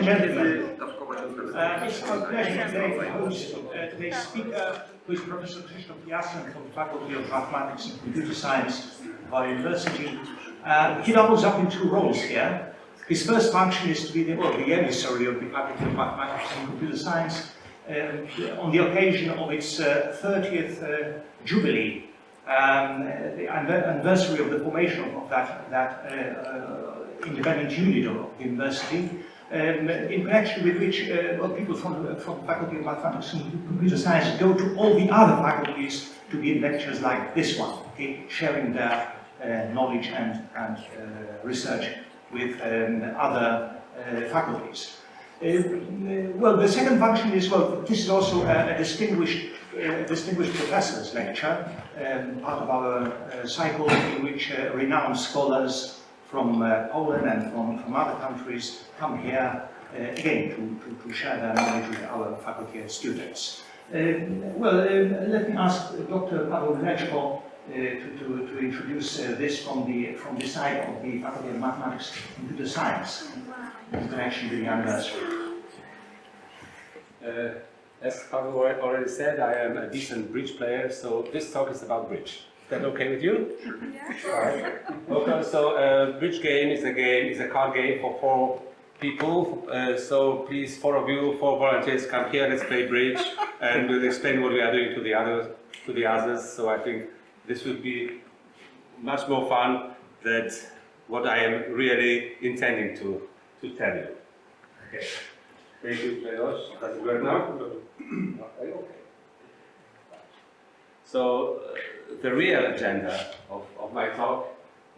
and gentlemen, it's my pleasure today to host today's speaker, who is Professor Krzysztof Jassem from the Faculty of Mathematics and Computer Science of our university. He doubles up in two roles here. His first function is to be the emissary of the Faculty of Mathematics and Computer Science on the occasion of its 30th Jubilee, the anniversary of the formation of that independent unit of the university, in connection with which people from the Faculty of Mathematics and Computer Science go to all the other faculties to give lectures like this one, okay, sharing their knowledge and research with other faculties. Well, the second function is, well, this is also a distinguished professor's lecture, part of our cycle in which renowned scholars from Poland and from other countries come here again to share their knowledge with our faculty and students. Let me ask Dr. Paweł Mleczko to introduce this from the side of the Faculty of Mathematics and Computer Science in connection with the anniversary. As Paweł already said, I am a decent bridge player, so this talk is about bridge. Is that okay with you? Yeah. Right. Okay, so bridge game is a card game for 4 people. So please, 4 of you, 4 volunteers, come here. Let's play bridge, and we'll explain what we are doing to the others. So I think this would be much more fun than what I am really intending to tell you. Okay. Thank you, Leos. Does it work now? Okay. So the real agenda of my talk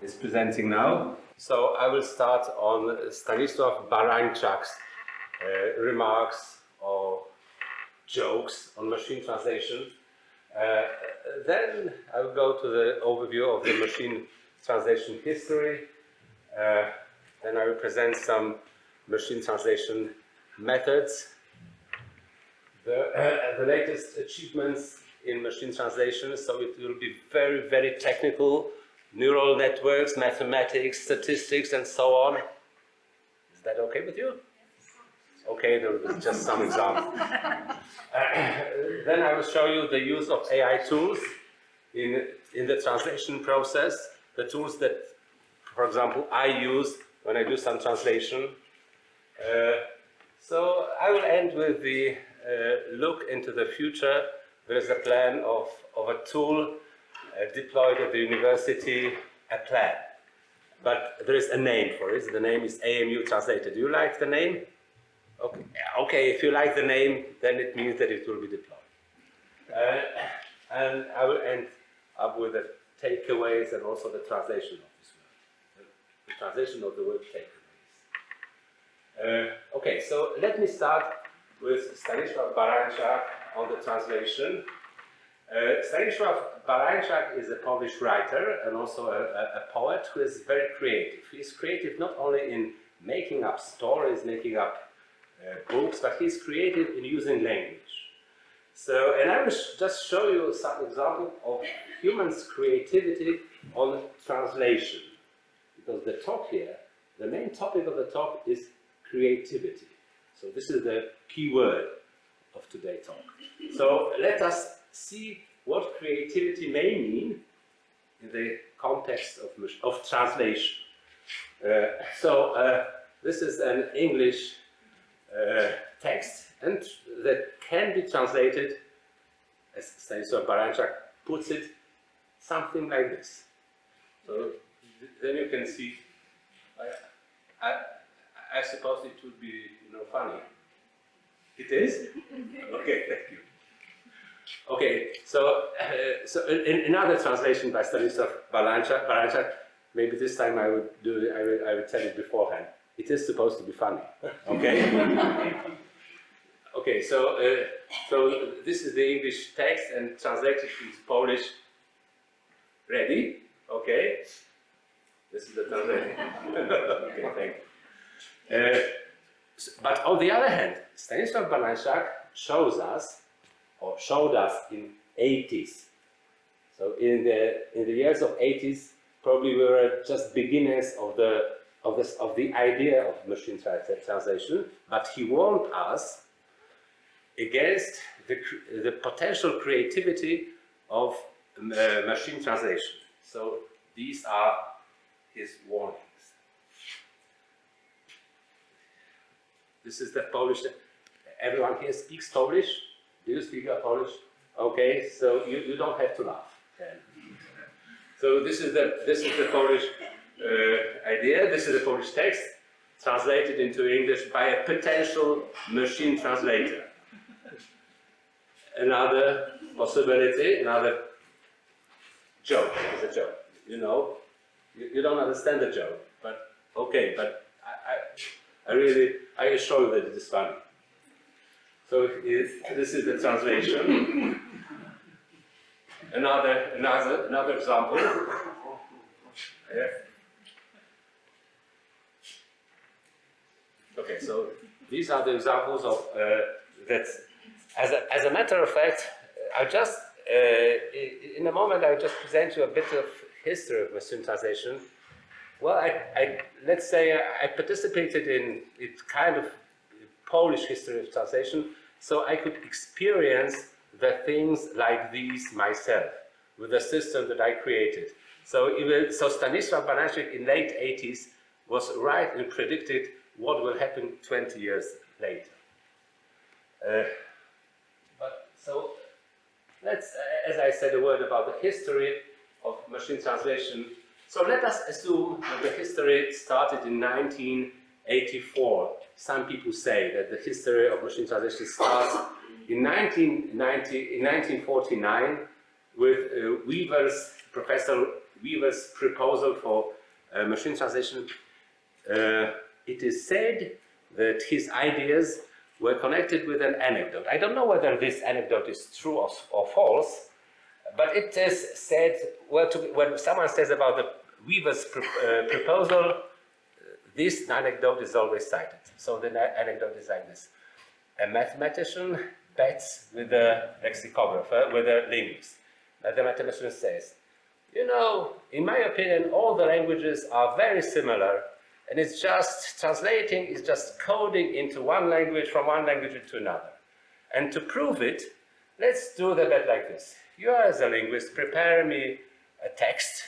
is presenting now. So I will start on Stanisław Barańczak's remarks or jokes on machine translation. Then I will go to the overview of the machine translation history. Then I will present some machine translation methods, the latest achievements in machine translation, so it will be very, very technical, neural networks, mathematics, statistics, and so on. Is that okay with you? Okay, there will be just some examples. Then I will show you the use of AI tools in the translation process, the tools that, for example, I use when I do some translation. So I will end with the look into the future. There is a plan of a tool deployed at the university, a plan. But there is a name for it. The name is AMU Translator. Do you like the name? Okay. Okay, if you like the name, then it means that it will be deployed. And I will end up with the takeaways and also the translation of this word. The translation of the word takeaways. Okay, so let me start with Stanisław Barańczak on the translation. Stanisław Barańczak is a Polish writer and also a poet who is very creative. He is creative not only in making up stories, making up books, but he's creative in using language. So, and I will just show you some example of humans' creativity on translation. Because the talk here, the main topic of the talk is creativity. So this is the key word of today's talk. So let us see what creativity may mean in the context of translation. This is an English text, and that can be translated, as Stanisław Barańczak puts it, something like this. So then you can see. I suppose it would be, funny. It is? Okay, thank you. Okay, so another translation by Stanisław Barańczak. Maybe this time I would tell it beforehand. It is supposed to be funny. Okay. Okay, so this is the English text and translated into Polish. Ready? Okay. This is the translation. Okay, thank you. But on the other hand, Stanisław Barańczak showed us in 80s. So in the years of 80s, probably we were just beginners of the of the idea of machine translation, but he warned us against the potential creativity of machine translation. So these are his warnings. This is the Polish. Everyone here speaks Polish. Do you speak Polish? Okay, so you don't have to laugh. Okay. So this is the Polish idea. This is the Polish text translated into English by a potential machine translator. Another possibility, another joke. It's a joke. You know, you don't understand the joke, but okay. But I assure you that it is funny. So this is the translation. Another example. Yeah. Okay, so these are the examples of that. As a matter of fact, I just in a moment I will just present you a bit of history of machine translation. Well, let's say I participated in it kind of Polish history of translation, so I could experience the things like these myself with the system that I created. So Stanisław Barańczyk in late 80s was right and predicted what will happen 20 years later. So let's, as I said, a word about the history of machine translation. So let us assume that the history started in 1984. Some people say that the history of machine translation starts in 1949 with Professor Weaver's proposal for machine translation. It is said that his ideas were connected with an anecdote. I don't know whether this anecdote is true or false, but it is said, well, when someone says about the Weaver's proposal, this anecdote is always cited. So the anecdote is like this. A mathematician bets with a lexicographer, with a linguist. The mathematician says, you know, in my opinion, all the languages are very similar, and it's just translating, is just coding into one language from one language into another. And to prove it, let's do the bet like this. You as a linguist, prepare me a text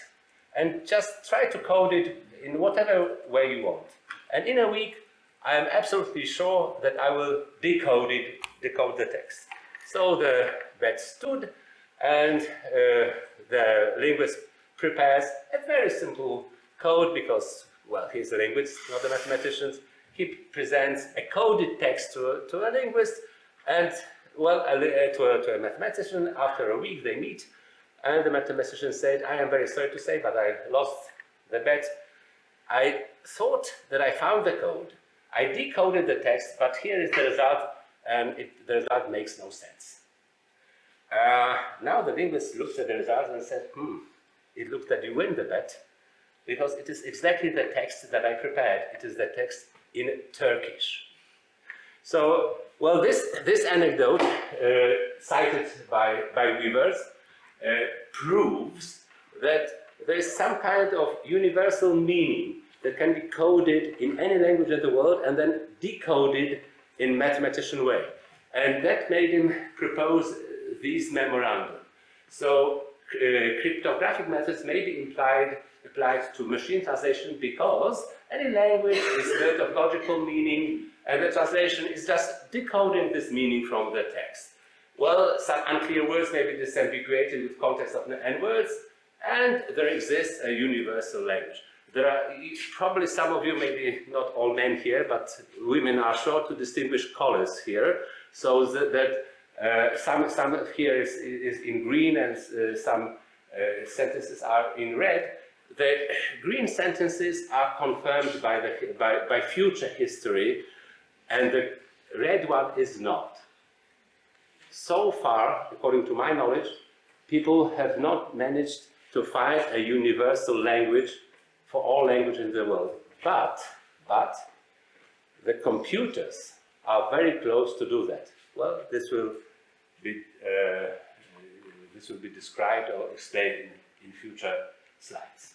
and just try to code it in whatever way you want. And in a week, I am absolutely sure that I will decode the text. So the bet stood, and the linguist prepares a very simple code because, well, he's a linguist, not a mathematician. He presents a coded text to a linguist, and, well, to a mathematician. After a week, they meet, and the mathematician said, I am very sorry to say, but I lost the bet. I thought that I found the code. I decoded the text, but here is the result, and the result makes no sense. Now the linguist looked at the result and said, it looks that you win the bet, because it is exactly the text that I prepared. It is the text in Turkish. So, well, this anecdote, cited by Weavers, proves that there is some kind of universal meaning that can be coded in any language in the world and then decoded in mathematician way. And that made him propose these memorandum. So cryptographic methods may be applied to machine translation because any language is built of logical meaning, and the translation is just decoding this meaning from the text. Well, some unclear words may be disambiguated with context of N words, and there exists a universal language. There are probably some of you, maybe not all men here, but women are sure to distinguish colors here, so that some here is in green and some sentences are in red. The green sentences are confirmed by future history, and the red one is not. So far, according to my knowledge, people have not managed to find a universal language for all languages in the world. But the computers are very close to do that. Well, this will be described or explained in future slides.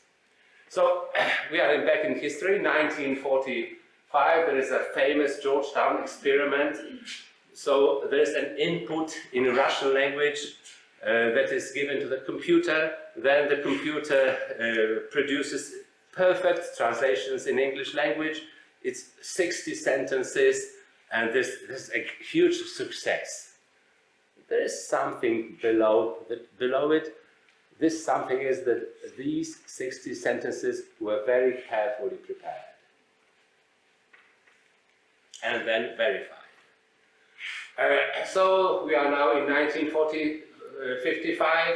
So we are back in history, 1945, there is a famous Georgetown experiment. So there is an input in Russian language that is given to the computer, then the computer produces perfect translations in English language. It's 60 sentences, and this is a huge success. There is something below it. This something is that these 60 sentences were very carefully prepared and then verified. So we are now in 1955,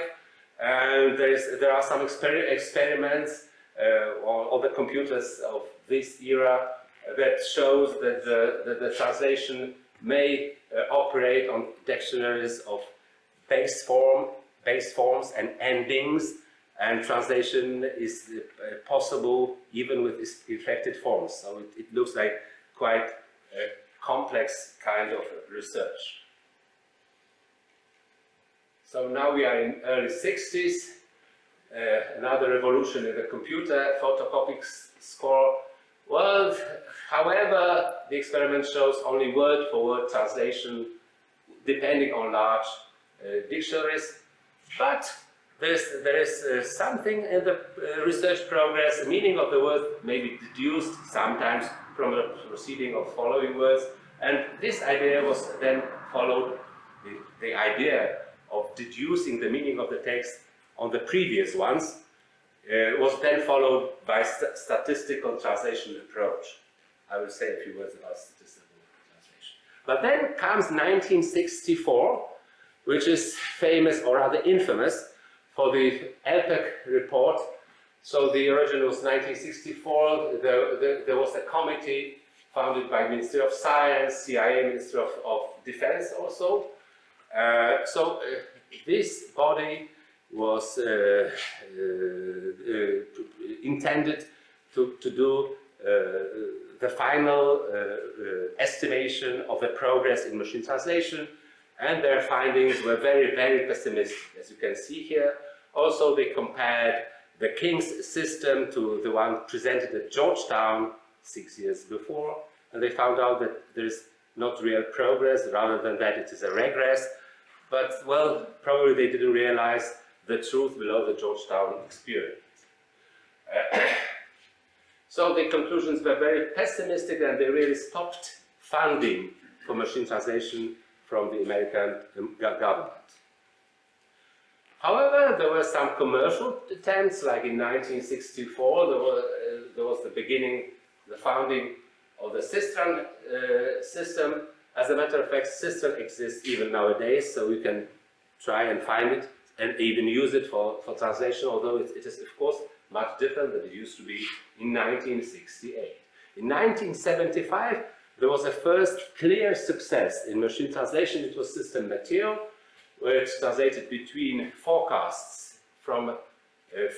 and there are some experiments on the computers of this era that shows that the translation may operate on dictionaries of base forms and endings, and translation is possible even with inflected forms. So it looks like quite a complex kind of research. So now we are in early 60s, another revolution in the computer, photocopy score. Well, however, the experiment shows only word-for-word translation depending on large dictionaries, but there is something in the research progress. The meaning of the word may be deduced sometimes from the proceeding of following words, and this idea was then followed, the idea of deducing the meaning of the text on the previous ones was then followed by statistical translation approach. I will say a few words about statistical translation. But then comes 1964, which is famous, or rather infamous, for the ELPEC report. So the original was 1964. There was a committee founded by Ministry of Science, CIA, Ministry of Defense also. This body was intended to do the final estimation of the progress in machine translation, and their findings were very, very pessimistic, as you can see here. Also, they compared the King's system to the one presented at Georgetown 6 years before, and they found out that there is not real progress, rather than that it is a regress. But, well, probably they didn't realize the truth below the Georgetown experiment. So the conclusions were very pessimistic, and they really stopped funding for machine translation from the American government. However, there were some commercial attempts, like in 1964, there was the beginning, the founding of the Cistern system. As a matter of fact, Cistern exists even nowadays, so you can try and find it and even use it for translation, although it is, of course, much different than it used to be in 1968. In 1975, there was a first clear success in machine translation. It was System Material, which translated between forecasts from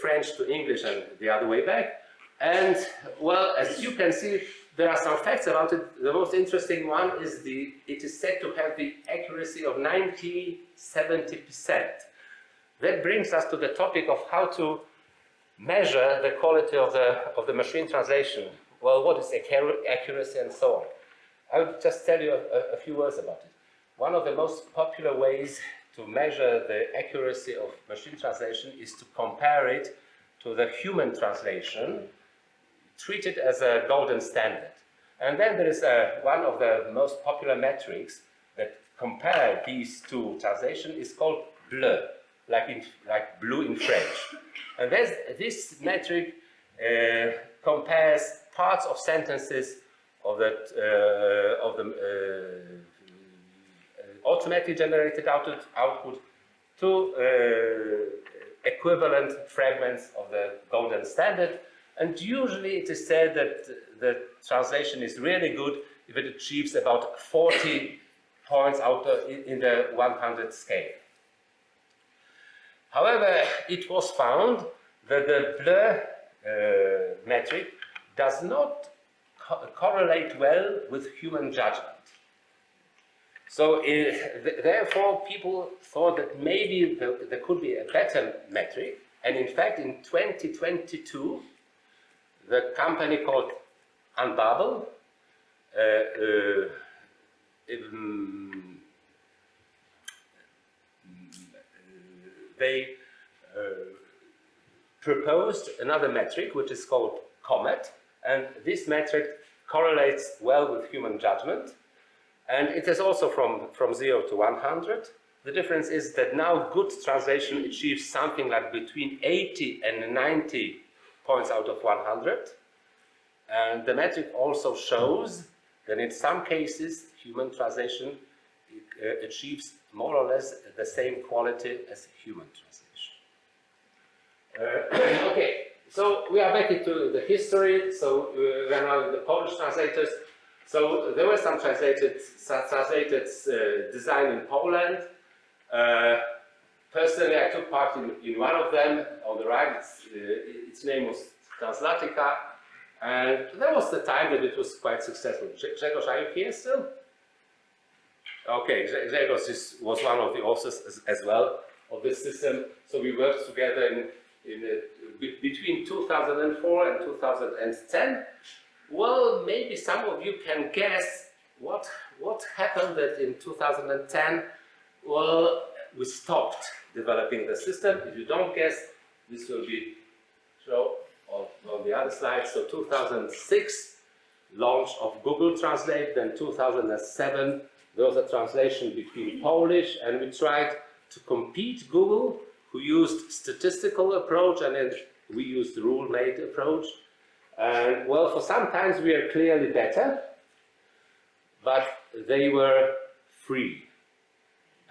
French to English and the other way back. And, well, as you can see, there are some facts about it. The most interesting one is it is said to have the accuracy of 90–70%. That brings us to the topic of how to measure the quality of the machine translation. Well, what is accuracy and so on. I will just tell you a few words about it. One of the most popular ways to measure the accuracy of machine translation is to compare it to the human translation, treat it as a golden standard. And then there is one of the most popular metrics that compare these two translations is called bleu, like blue in French. And this metric compares parts of sentences of the automatically generated output to equivalent fragments of the golden standard. And usually it is said that the translation is really good if it achieves about 40 points out in the 100 scale. However, it was found that the bleu metric does not correlate well with human judgment. So therefore people thought that maybe there could be a better metric, and in fact in 2022 the company called Unbubble. They proposed another metric which is called Comet, and this metric correlates well with human judgment, and it is also from 0 to 100. The difference is that now good translation achieves something like between 80 and 90 points out of 100, and the metric also shows that in some cases human translation achieves more or less the same quality as human translation. Okay, so we are back into the history. So we are now in the Polish translators. So there were some translated design in Poland. Personally, I took part in one of them. On the right, its name was Translatica, and there was the time that it was quite successful. Grzegorz, are you here still? Okay, Grzegorz was one of the authors as well of this system. So we worked together between 2004 and 2010. Well, maybe some of you can guess what happened that in 2010, well, we stopped developing the system. If you don't guess, this will be shown on the other slide. So 2006, launch of Google Translate, then 2007, there was a translation between Polish, and we tried to compete Google, who used statistical approach, and then we used rule-made approach. And well, for some times we are clearly better, but they were free.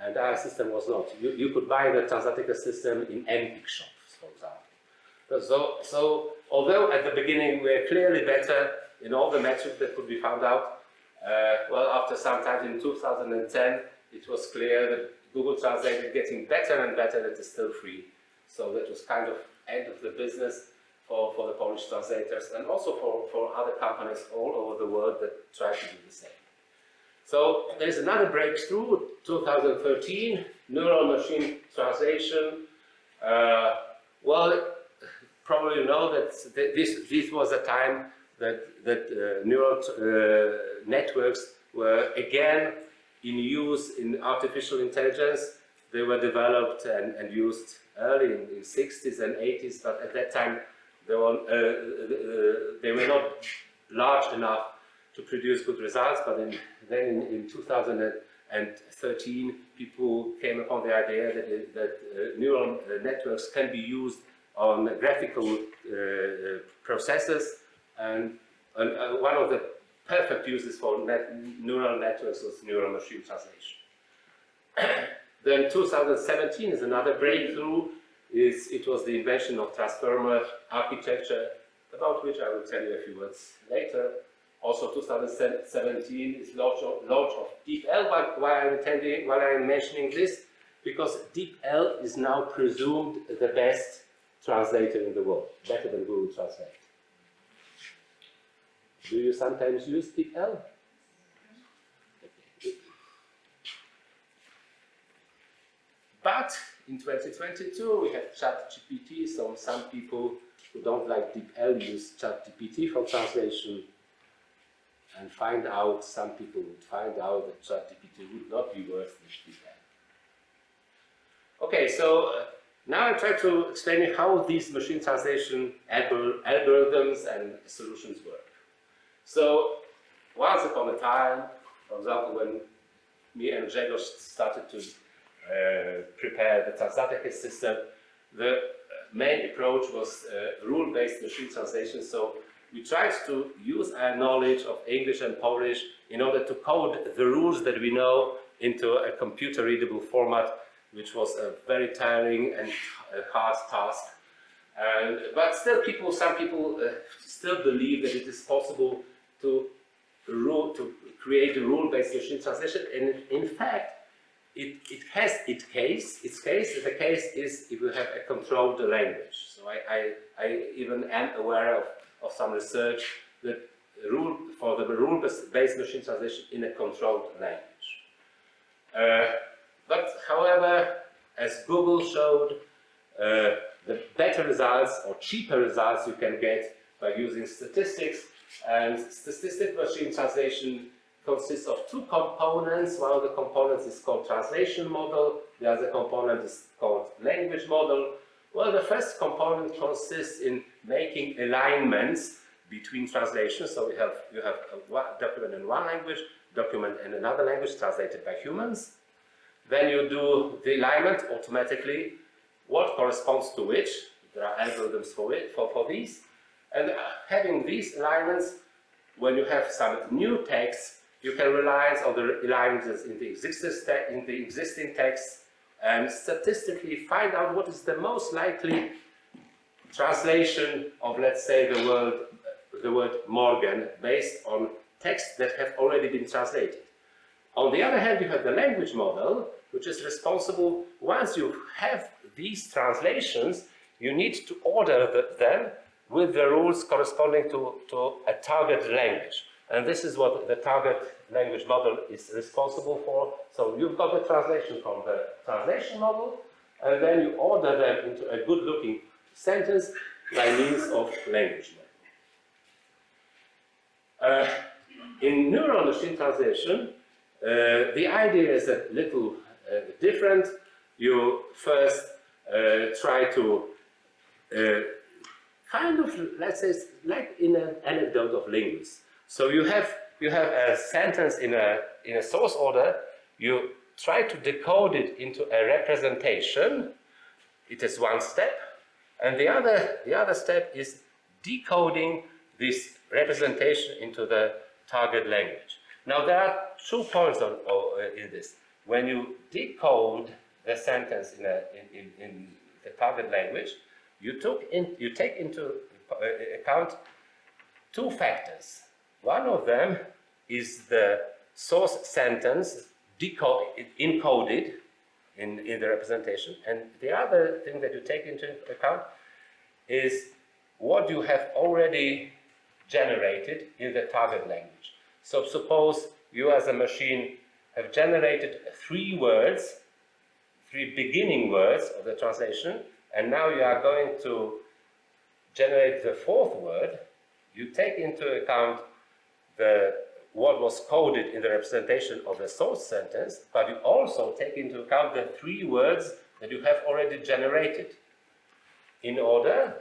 And our system was not. You could buy the Translatica system in Empik shops, for example. So although at the beginning we were clearly better in all the metrics that could be found out, well, after some time in 2010, it was clear that Google Translate is getting better and better, and it is still free. So that was kind of end of the business for the Polish translators, and also for other companies all over the world that try to do the same. So there's another breakthrough, 2013, neural machine translation. Well, probably you know that this was a time that neural networks were again in use in artificial intelligence. They were developed and used early in the 60s and 80s, but at that time they were not large enough to produce good results. But then in 2013, people came upon the idea that neural networks can be used on graphical processes, and one of the perfect uses for neural networks was neural machine translation. Then 2017 is another breakthrough. It was the invention of transformer architecture, about which I will tell you a few words later. Also 2017 is launch of DeepL. Why I'm mentioning this? Because DeepL is now presumed the best translator in the world, better than Google Translate. Do you sometimes use DeepL? But in 2022 we have ChatGPT, so some people who don't like DeepL use ChatGPT for translation, and some people would find out that ChatGPT would not be worth DeepL. Okay, so now I try to explain how these machine translation algorithms and solutions work. So once upon a time, for example, when me and Grzegorz started to prepare the Translatica system, the main approach was rule-based machine translation. So we tried to use our knowledge of English and Polish in order to code the rules that we know into a computer-readable format, which was a very tiring and hard task. But still, some people still believe that it is possible to create a rule-based machine translation, and in fact, it has its case. The case is if you have a controlled language. So I even am aware of some research that for the rule-based machine translation in a controlled language. But however, as Google showed, the better results or cheaper results you can get by using statistics. And statistic machine translation consists of two components. One of the components is called translation model. The other component is called language model. Well, the first component consists in making alignments between translations. So you have a document in one language, document in another language translated by humans. Then you do the alignment automatically, what corresponds to which. There are algorithms for these. And having these alignments, when you have some new text, you can rely on the alignments in the existing text and statistically find out what is the most likely translation of, let's say, the word Morgan based on texts that have already been translated. On the other hand, you have the language model, which is responsible, once you have these translations, you need to order them with the rules corresponding to a target language. And this is what the target language model is responsible for. So you've got the translation from the translation model, and then you order them into a good-looking sentence by means of language model. In neural machine translation, the idea is a little different. You first try to kind of, let's say, like in an anecdote of linguists. So you have a sentence in a source order. You try to decode it into a representation. It is one step, and the other step is decoding this representation into the target language. Now there are 2 points in this. When you decode the sentence in the target language, you take into account 2 factors. One of them is the source sentence encoded in the representation, and the other thing that you take into account is what you have already generated in the target language. So suppose you as a machine have generated 3 words, 3 beginning words of the translation, and now you are going to generate the 4th word. You take into account what was coded in the representation of the source sentence, but you also take into account the 3 words that you have already generated in order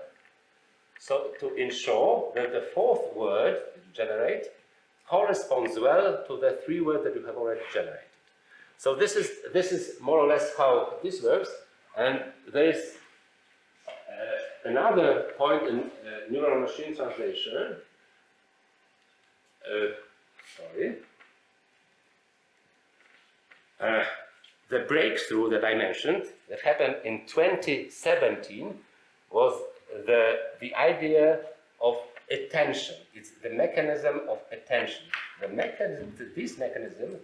to ensure that the 4th word that you generate corresponds well to the 3 words that you have already generated. So this is more or less how this works, and there is another point in neural machine translation. The breakthrough that I mentioned that happened in 2017 was the idea of attention. It's the mechanism of attention. This mechanism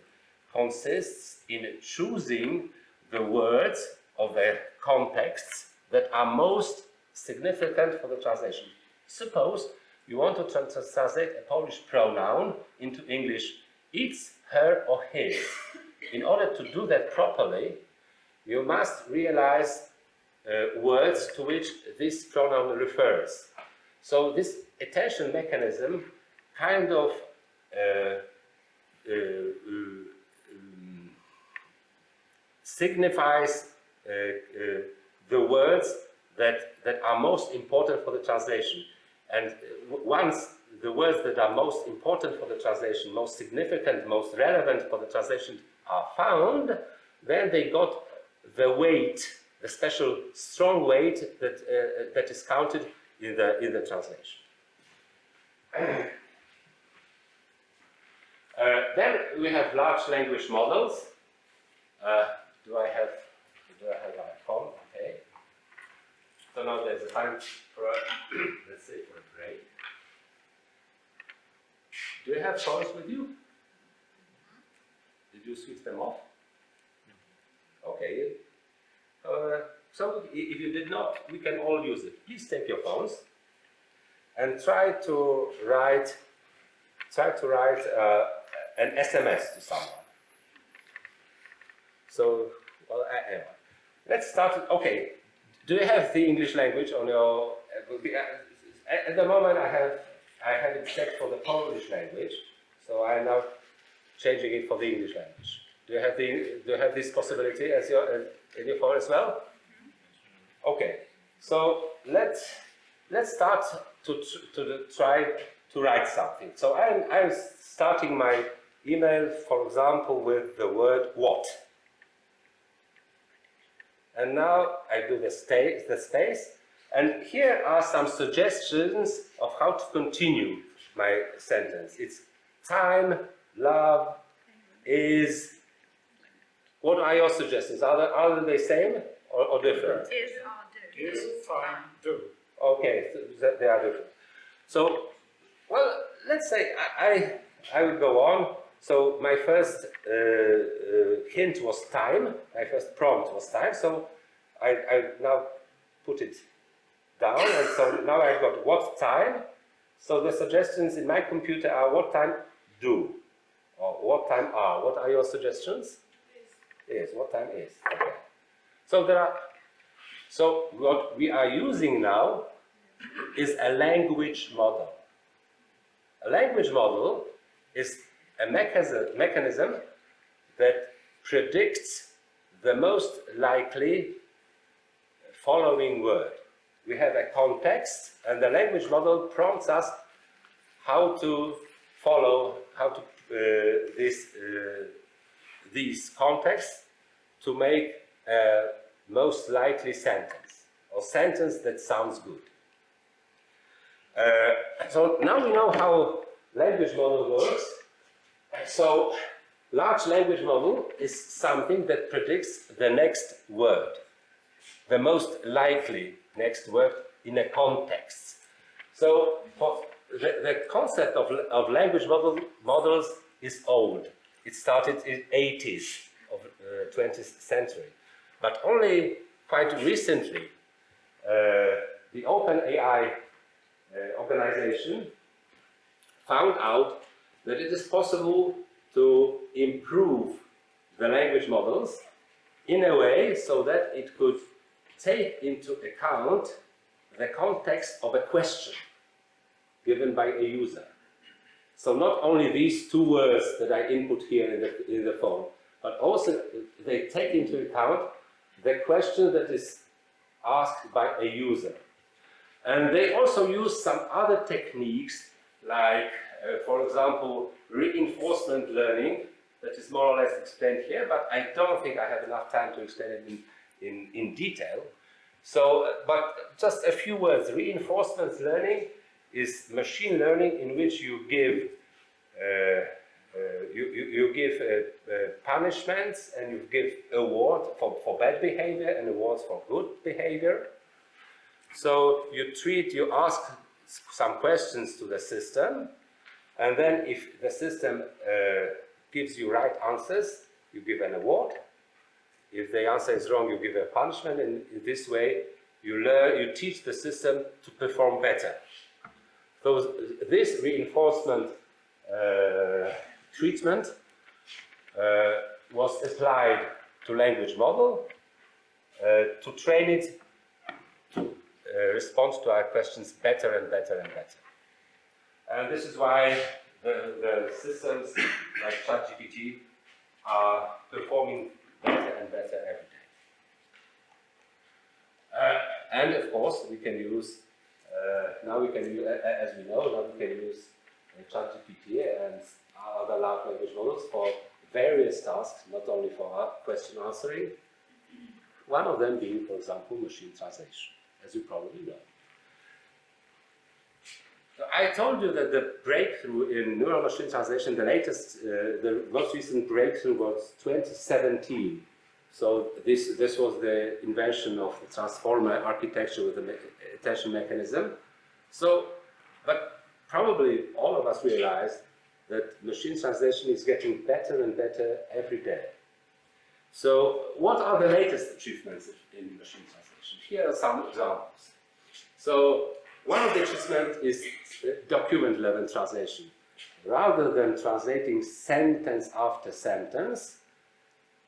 consists in choosing the words of the contexts that are most significant for the translation. Suppose you want to translate a Polish pronoun into English, it's, her, or his. In order to do that properly, you must realize words to which this pronoun refers. So this attention mechanism kind of signifies the words that are most important for the translation. And once the words that are most important for the translation, most significant, most relevant for the translation are found, then they got the weight, the special strong weight that is counted in the translation. Then we have large language models. Do I have my phone? Okay. So now there's a time for let's say for a break. Do you have phones with you? Did you switch them off? Okay. So if you did not, we can all use it. Please take your phones and try to write an SMS to someone. So, well, anyway, let's start. Okay, do you have the English language on your? At the moment, I have it set for the Polish language, so I am now changing it for the English language. Do you have this possibility as in your phone as well? Okay. So let's start to try to write something. So I'm starting my email, for example, with the word what. And now I do the space, and here are some suggestions of how to continue my sentence. It's time, love, is. What are your suggestions? Are they the same or different? Is, fine, do. Okay, so they are different. So, well, let's say I will go on. So my first hint was time. My first prompt was time. So I now put it down, and so now I've got what time. So the suggestions in my computer are what time do, or what time are. What are your suggestions? Is. What time is. Okay. So there are. So what we are using now is a language model. A language model is a mechanism that predicts the most likely following word. We have a context, and the language model prompts us how to follow, these contexts to make a most likely sentence, or sentence that sounds good. So now we know how language model works. So large language model is something that predicts the next word, the most likely next word in a context. So for the concept of language models is old. It started in the 80s of 20th century. But only quite recently, the OpenAI organization found out that it is possible to improve the language models in a way so that it could take into account the context of a question given by a user. So not only these two words that I input here in the phone, but also they take into account the question that is asked by a user. And they also use some other techniques, like, for example, reinforcement learning, that is more or less explained here, but I don't think I have enough time to explain it in detail. So, but just a few words. Reinforcement learning is machine learning in which you give punishments, and you give awards for bad behavior and awards for good behavior. So you ask some questions to the system, and then if the system gives you right answers, you give an award. If the answer is wrong, you give a punishment, and in this way you teach the system to perform better. So this reinforcement treatment was applied to language model to train it to respond to our questions better and better and better. And this is why the systems like ChatGPT are performing better and better every day. And of course, we can use, now we can use, as we know, now we can use ChatGPT and other large language models for various tasks, not only for question answering. One of them being, for example, machine translation, as you probably know. So I told you that the breakthrough in neural machine translation, the most recent breakthrough was 2017. So this was the invention of the transformer architecture with the attention mechanism. So, but probably all of us realize that machine translation is getting better and better every day. So what are the latest achievements in machine translation? Here are some examples. So one of the achievements is document-level translation. Rather than translating sentence after sentence,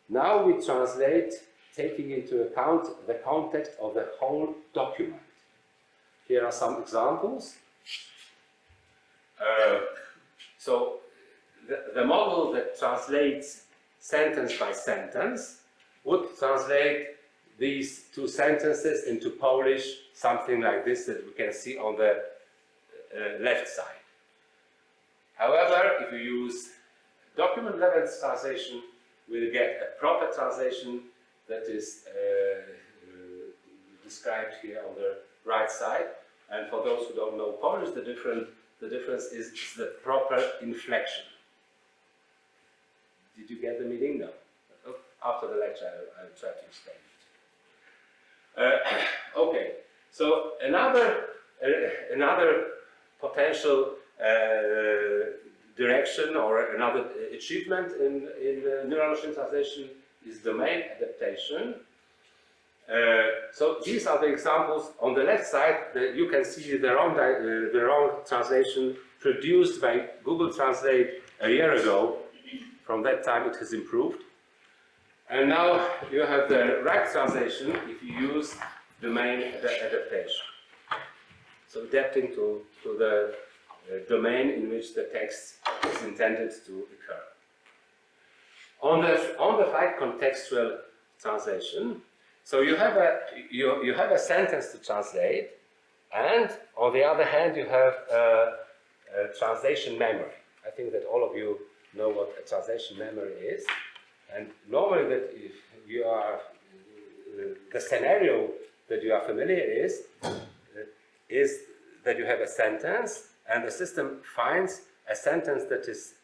now we translate taking into account the context of the whole document. Here are some examples. So the model that translates sentence by sentence would translate these two sentences into Polish, something like this that we can see on the left side. However, if you use document level translation, we'll get a proper translation that is described here on the right side. And for those who don't know Polish, the difference is the proper inflection. Did you get the meaning? No. After the lecture, I will try to explain it. Okay. So another potential direction or another achievement in neural machine translation is domain adaptation. So these are the examples. On the left side, you can see the wrong translation produced by Google Translate a year ago. From that time, it has improved. And now you have the right translation if you use domain adaptation. So adapting to the domain in which the text is intended to occur. On the flight contextual translation, so you have a sentence to translate, and on the other hand, you have a translation memory. I think that all of you know what a translation memory is, and normally that if you are the scenario that you are familiar is that you have a sentence, and the system finds a sentence that is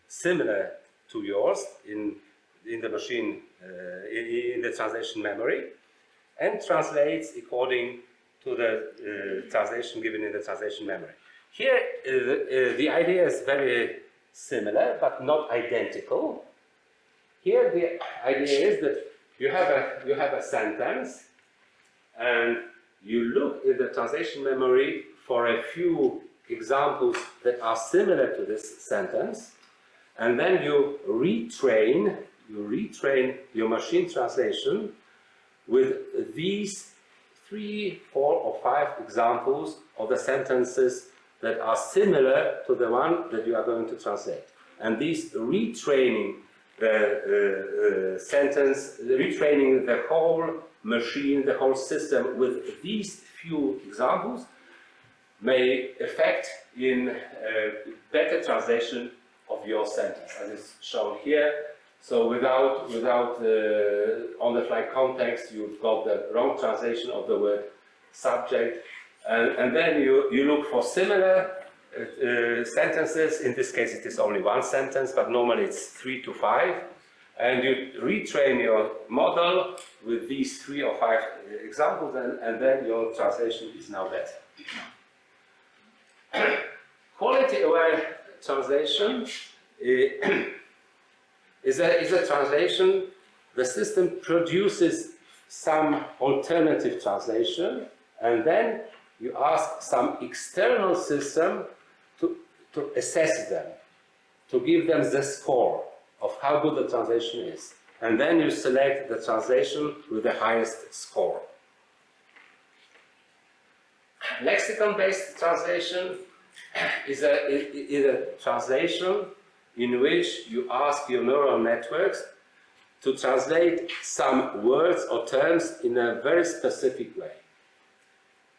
similar to yours in the machine, in the translation memory, and translates according to the translation given in the translation memory. Here, the idea is very similar, but not identical. Here, the idea is that you have a sentence, and you look in the translation memory for a few examples that are similar to this sentence, and then you retrain your machine translation with these 3, 4, or 5 examples of the sentences that are similar to the one that you are going to translate. And these retraining retraining the whole machine, the whole system with these few examples may affect in better translation of your sentence, as is shown here. So without on-the-fly context, you've got the wrong translation of the word subject, and then you look for similar sentences. In this case, it is only one sentence, but normally it's 3 to 5, and you retrain your model with these 3 or 5 examples, and then your translation is now better. Quality-aware translation is a translation. The system produces some alternative translation, and then you ask some external system to assess them, to give them the score of how good the translation is. And then you select the translation with the highest score. Lexicon-based translation is a translation in which you ask your neural networks to translate some words or terms in a very specific way.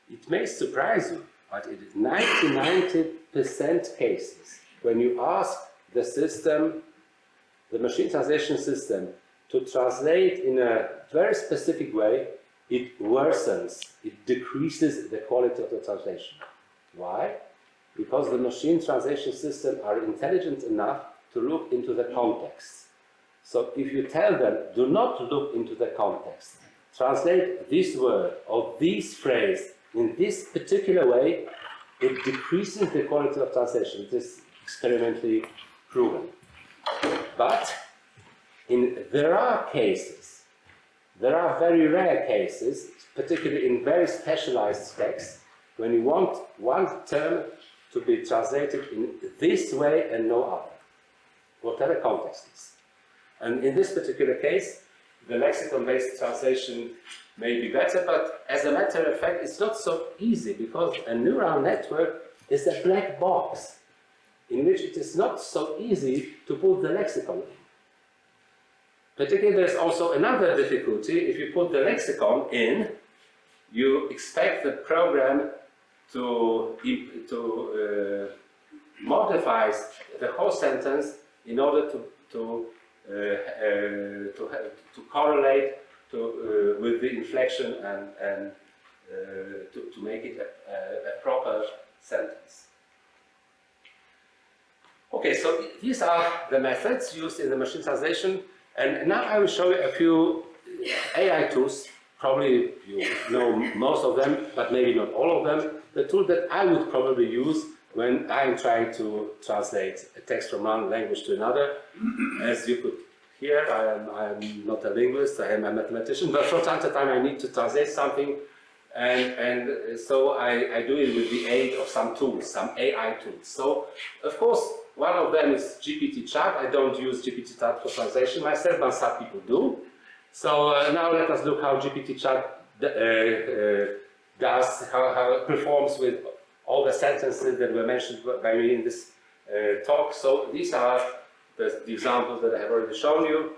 It may surprise you, but in 90% cases, when you ask the system, the machine translation system, to translate in a very specific way, it worsens, it decreases the quality of the translation. Why? Because the machine translation system are intelligent enough to look into the context. So if you tell them, do not look into the context, translate this word or this phrase in this particular way, it decreases the quality of translation. It is experimentally proven. But there are cases, there are very rare cases, particularly in very specialized texts, when you want one term to be translated in this way and no other, whatever context is. And in this particular case, the lexicon-based translation may be better, but as a matter of fact, it's not so easy because a neural network is a black box in which it is not so easy to put the lexicon in. Particularly, there's also another difficulty. If you put the lexicon in, you expect the program to modify the whole sentence in order to correlate with the inflection and to make it a proper sentence. Okay, so these are the methods used in the machine translation, and now I will show you a few AI tools. Probably you know most of them, but maybe not all of them. The tool that I would probably use when I'm trying to translate a text from one language to another. As you could hear, I'm not a linguist, I am a mathematician, but from time to time I need to translate something, and so I do it with the aid of some tools, some AI tools. So, of course, one of them is GPT Chat. I don't use GPT Chat for translation myself, but some people do. So now let us look how GPT Chat does, how it performs with all the sentences that were mentioned by me in this talk. So these are the examples that I have already shown you,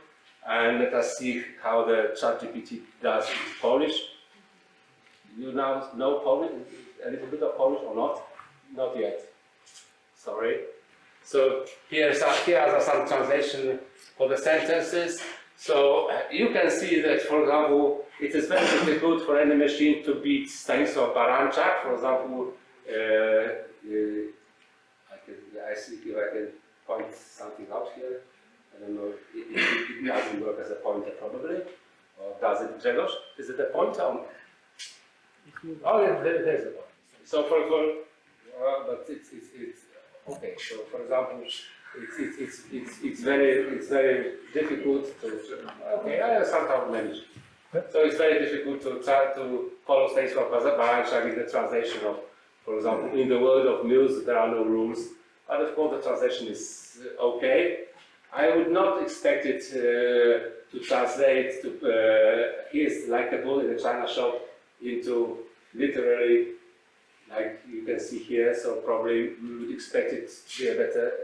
and let us see how the ChatGPT does in Polish. You now know Polish, a little bit of Polish or not? Not yet. Sorry. So here are some translation for the sentences. So you can see that, for example, it is very difficult for any machine to beat Stanisław Baranczak. For example, I see if I can point something out here. I don't know, it doesn't work as a pointer probably. Or does it, Grzegorz? Is it a pointer? Oh, yeah, there's a pointer. So but it's okay. So for example, it's very difficult to. Okay, I somehow manage. So it's very difficult to try to follow Stanisław Baranczak in the translation of, for example, in the world of music there are no rules. But of course the translation is okay. I would not expect it to translate to here's like a bull in a china shop into literally like you can see here, so probably we would expect it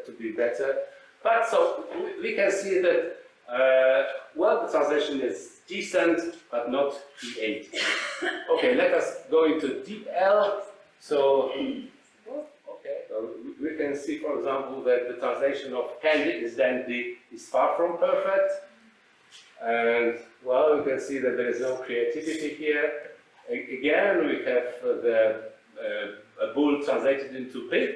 to be better. But so we can see that well, the translation is decent, but not creative. Okay, let us go into deep L. So, okay, so we can see, for example, that the translation of candy is dandy is far from perfect. And well, we can see that there is no creativity here. Again, we have a bull translated into pig,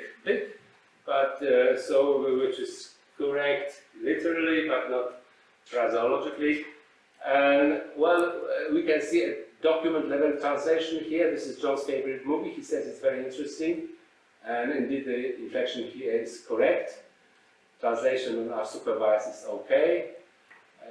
but which is correct literally, but not phraseologically. And well, we can see a document level translation here. This is John's favorite movie. He says it's very interesting, and indeed the inflection here is correct. Translation on unsupervised is okay.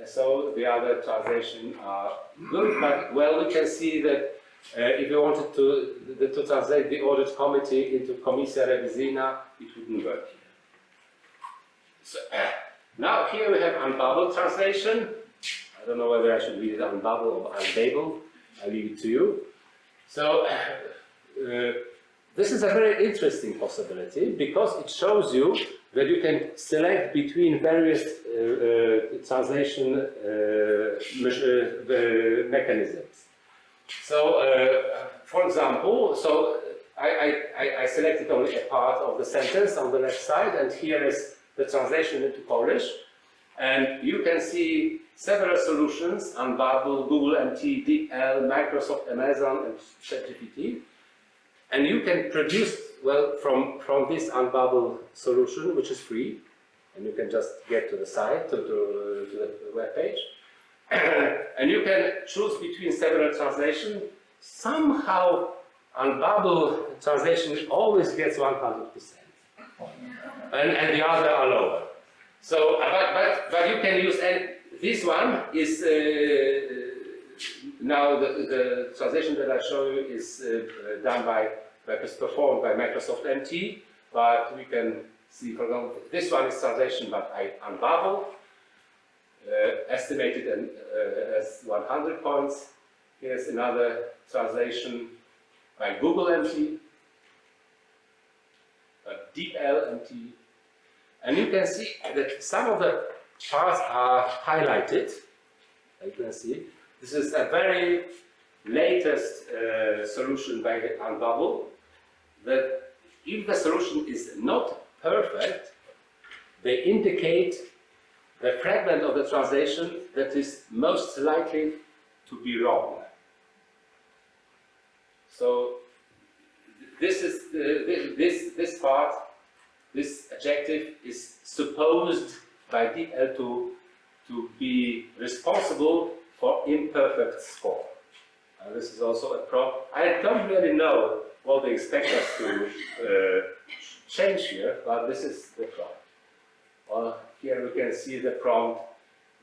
So the other translation are good, but well, we can see that if you wanted to translate the audit committee into Komisja Rewizyjna, it wouldn't work here. So, now here we have unbubbled translation. I don't know whether I should read it unbubble or unbabble. I'll leave it to you. So this is a very interesting possibility because it shows you that you can select between various translation mechanisms. So, for example, so I selected only a part of the sentence on the left side, and here is the translation into Polish. And you can see several solutions: Unbubble, Google MT, DeepL, Microsoft, Amazon, and ChatGPT. And you can produce, well, from this Unbubble solution, which is free, and you can just get to the site, to the web page. And you can choose between several translations. Somehow, Unbubble translation always gets 100%, and the other are lower. So, but you can use, and this one is now the translation that I show you is performed by Microsoft MT, but we can see, for example, this one is translation, but I Unbubble. estimated as 100 points. Here's another translation by Google MT, DeepL MT, and you can see that some of the parts are highlighted. You can see this is a very latest solution by Unbubble. That if the solution is not perfect, they indicate the fragment of the translation that is most likely to be wrong. So this is this part, this adjective is supposed by DeepL to be responsible for imperfect score. This is also a prompt. I don't really know what they expect us to change here, but this is the prompt. Well, here we can see the prompt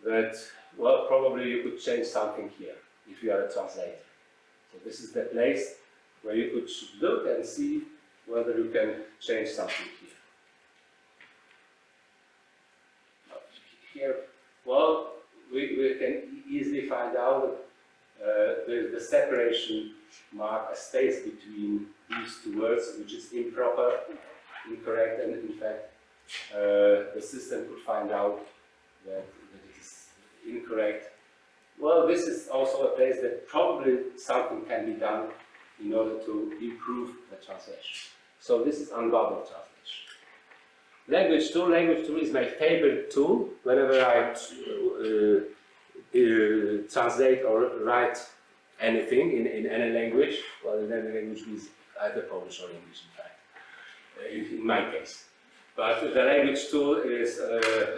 that, well, probably you could change something here if you are a translator. So this is the place where you could look and see whether you can change something here. Here, well, we can easily find out that there's the separation mark, a space between these two words, which is improper, incorrect, and in fact, the system could find out that it is incorrect. Well, this is also a place that probably something can be done in order to improve the translation. So this is unbubbled translation. Language tool is my favorite tool whenever I translate or write anything in any language. Well, in any language means either Polish or English, in fact, in my case. But the language tool is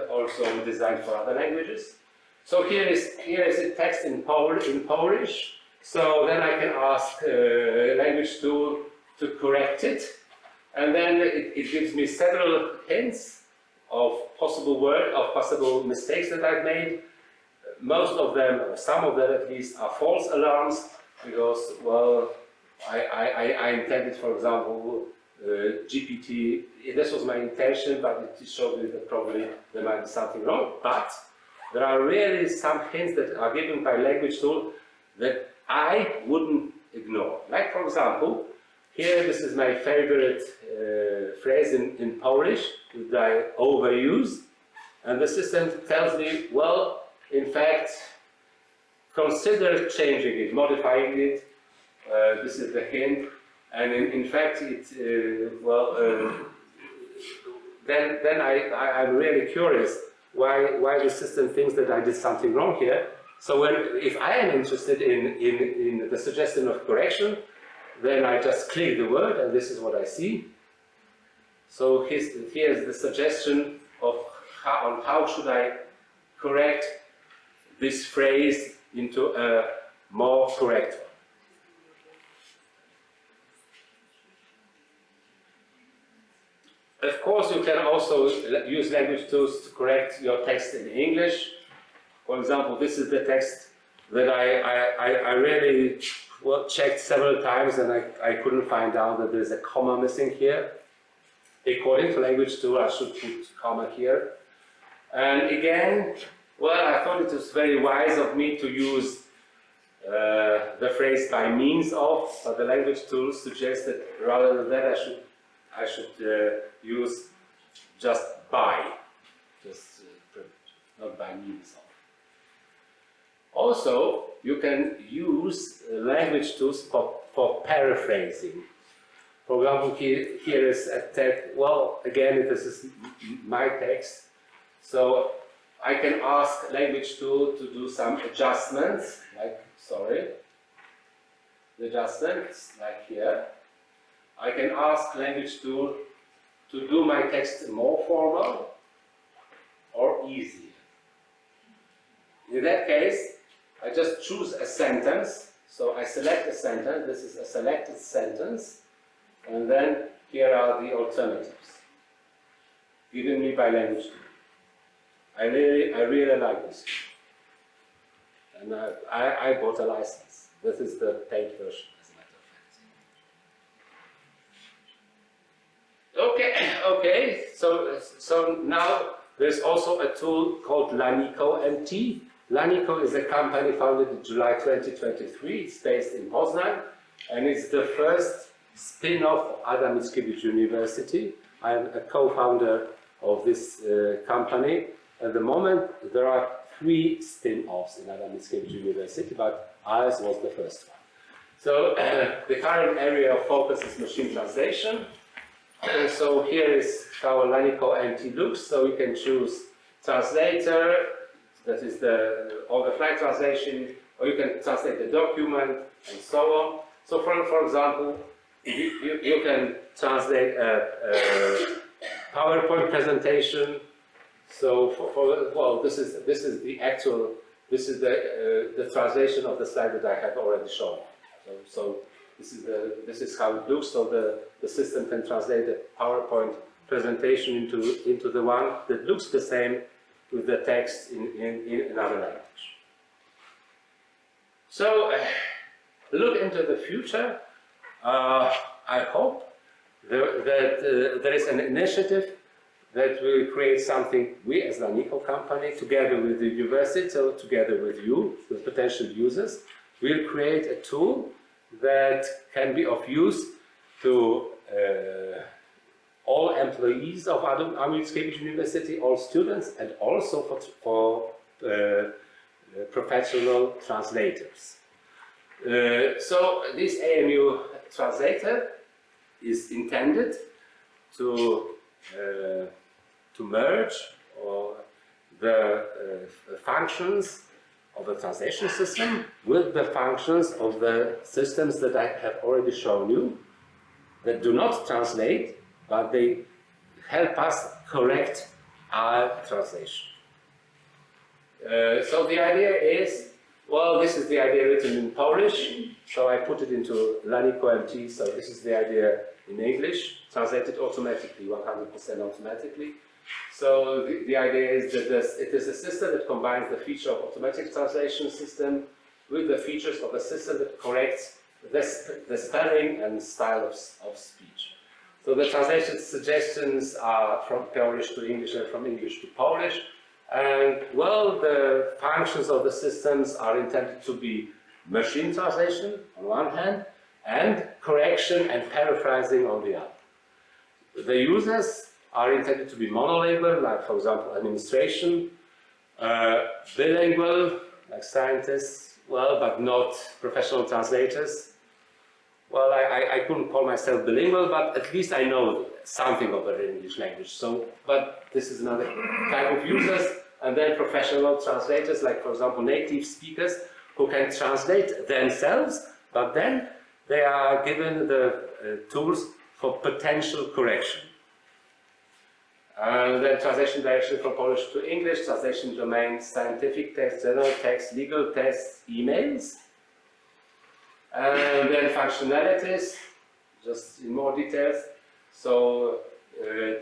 also designed for other languages. So here is a text in Polish. So then I can ask language tool to correct it. And then it gives me several hints of possible mistakes that I've made. Most of them, or some of them at least, are false alarms because, well, I intended, for example, GPT. This was my intention, but it showed me that probably there might be something wrong. But there are really some hints that are given by language tool that I wouldn't ignore. Like, for example, here this is my favorite phrase in Polish that I overuse, and the system tells me, well, in fact, consider changing it, modifying it. This is the hint, and in fact, then I'm really curious why the system thinks that I did something wrong here. So if I am interested in the suggestion of correction, then I just click the word, and this is what I see. So here's the suggestion of how should I correct this phrase into a more correct one. Of course, you can also use language tools to correct your text in English. For example, this is the text that I really checked several times, and I couldn't find out that there's a comma missing here. According to language tool, I should put comma here. And again, well, I thought it was very wise of me to use the phrase by means of, but the language tool suggests that rather than that, I should use just by, not by means of. Also, you can use language tools for paraphrasing. For example, here is a text. Well, again, this is my text. So I can ask language tool to do some adjustments, adjustments like here. I can ask language tool to do my text more formal or easier. In that case, I just choose a sentence. So I select a sentence. This is a selected sentence. And then here are the alternatives given me by language tool. I really like this. And I bought a license. This is the paid version, as a matter of fact. Okay. So now There's also a tool called Lanico MT. Lanico is a company founded in July 2023. It's based in Poznan, and it's the first spin-off of Adam Mickiewicz University. I'm a co-founder of this company. At the moment, there are 3 spin-offs in Adam Mickiewicz University, but ours was the first one. So the current area of focus is machine translation. And so here is how Lanico MT looks. So you can choose translator, that is all the flight translation, or you can translate the document, and so on. So for example, you can translate a PowerPoint presentation. So this is the translation of the slide that I have already shown. So this is how it looks. So the system can translate the PowerPoint presentation into the one that looks the same with the text in another language. So look into the future. I hope that there is an initiative that will create something, we as Lanico company, together with the university, so together with you, with potential users, will create a tool that can be of use to all employees of Adam Mickiewicz University, all students, and also for professional translators. So this AMU translator is intended to merge the functions of the translation system with the functions of the systems that I have already shown you, that do not translate, but they help us correct our translation. So the idea is, well, this is the idea written in Polish, so I put it into Lanico MT, so this is the idea in English, translated automatically, 100% automatically. So the idea is that it is a system that combines the feature of automatic translation system with the features of a system that corrects the spelling and style of speech. So the translation suggestions are from Polish to English and from English to Polish. And well, the functions of the systems are intended to be machine translation on one hand and correction and paraphrasing on the other. The users are intended to be monolingual, like for example administration, bilingual, like scientists, well, but not professional translators. Well, I couldn't call myself bilingual, but at least I know something of the English language. So, but this is another type of users. And then professional translators, like for example native speakers, who can translate themselves, but then they are given the tools for potential correction. And then translation direction from Polish to English, translation domain, scientific text, general text, legal text, emails. And then functionalities, just in more details. So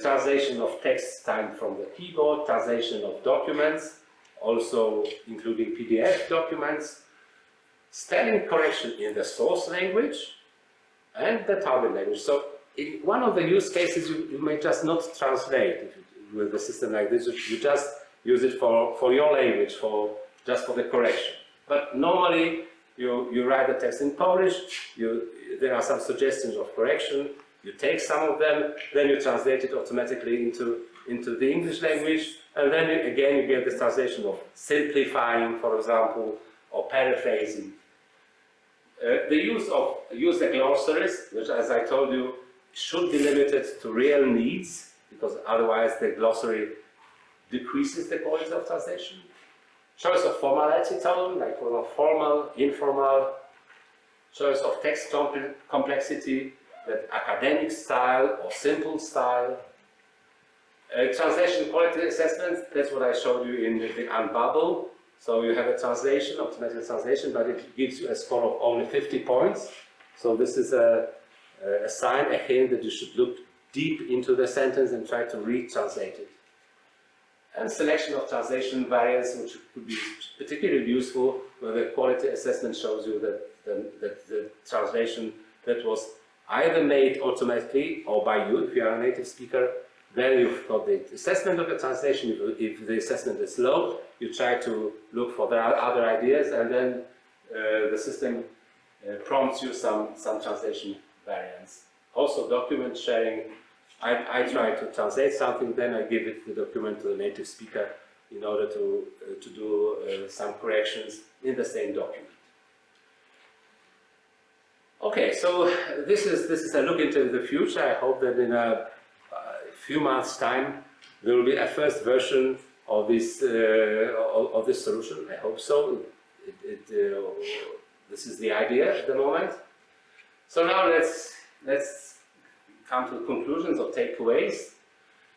translation of text typed from the keyboard, translation of documents, also including PDF documents, spelling correction in the source language and the target language. So in one of the use cases, you may just not translate with a system like this. You just use it for your language, just for the correction. But normally, you write the text in Polish, there are some suggestions of correction, you take some of them, then you translate it automatically into the English language, and then again you get the translation of simplifying, for example, or paraphrasing. The use of user glossaries, which as I told you, should be limited to real needs, because otherwise the glossary decreases the quality of translation. Choice of formality tone, like formal, informal. Choice of text complexity, that academic style or simple style. Translation quality assessment, that's what I showed you in the unbubble. So you have a translation, automatic translation, but it gives you a score of only 50 points. So this is a sign, a hint that you should look deep into the sentence and try to retranslate it. And selection of translation variants, which could be particularly useful where the quality assessment shows you that the translation that was either made automatically or by you, if you are a native speaker, Then you've got the assessment of the translation. If the assessment is low, you try to look for the other ideas, and then the system prompts you some translation variants. Also, document sharing. I try to translate something, then I give the document to the native speaker in order to do some corrections in the same document. Okay, so this is a look into the future. I hope that in a few months' time there will be a first version of this solution. I hope so. This is the idea at the moment. So now let's come to conclusions or takeaways.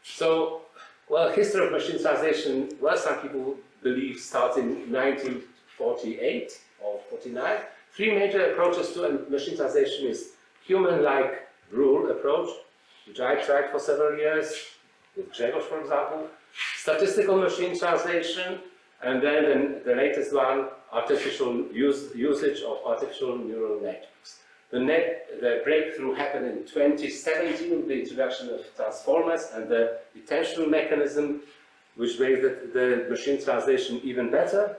So, well, history of machine translation, well, some people believe starts in 1948 or 49. Three major approaches to machine translation is human-like rule approach, which I tried for several years, with Grzegorz, for example, statistical machine translation, and then the latest one, artificial usage of artificial neural networks. The breakthrough happened in 2017 with the introduction of transformers and the detention mechanism, which made the machine translation even better.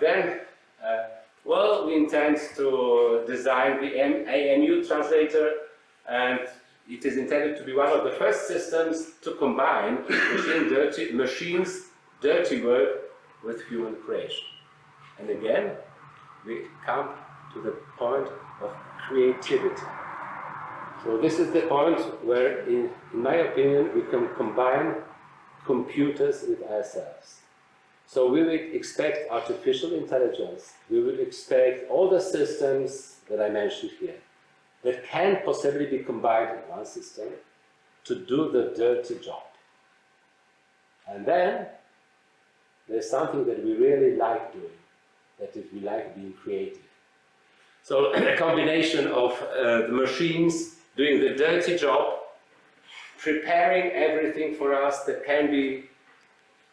Then, well, we intend to design the AMU translator, and it is intended to be one of the first systems to combine machines' dirty work with human creation. And again, we come to the point of creativity. So this is the point where, in my opinion, we can combine computers with ourselves. So we would expect artificial intelligence, we would expect all the systems that I mentioned here that can possibly be combined in one system to do the dirty job. And then there's something that we really like doing, that if we like being creative. So a combination of the machines doing the dirty job, preparing everything for us that can be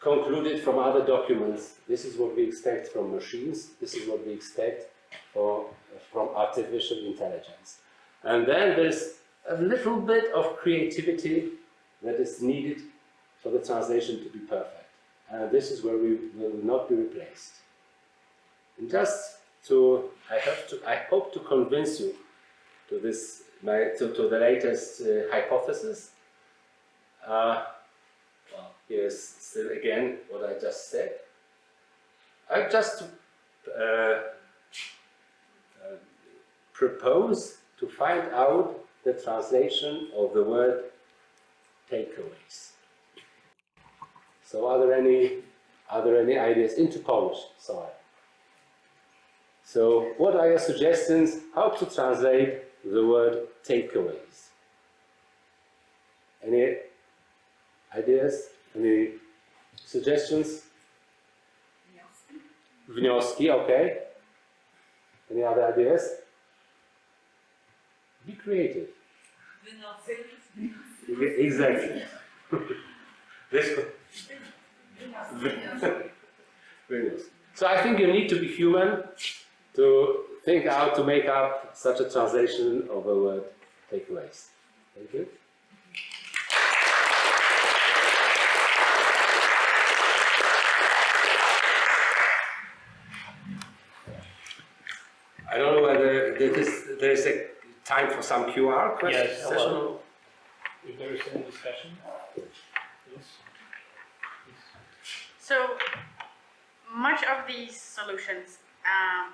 concluded from other documents. This is what we expect from machines. This is what we expect from artificial intelligence. And then there's a little bit of creativity that is needed for the translation to be perfect. And this is where we will not be replaced. And just to, I hope to convince you to this, to the latest hypothesis. Well, here's still again what I just said. I just propose to find out the translation of the word takeaways. So are there any ideas into Polish? Sorry. So what are your suggestions how to translate the word takeaways? Any ideas? Any suggestions? Wnioski, okay. Any other ideas? Be creative. Exactly. This one. So I think you need to be human to think how to make up such a translation of a word takeaways. Thank you. I don't know whether there's a time for some QR question Yes, session. If there is any discussion, please. So much of these solutions,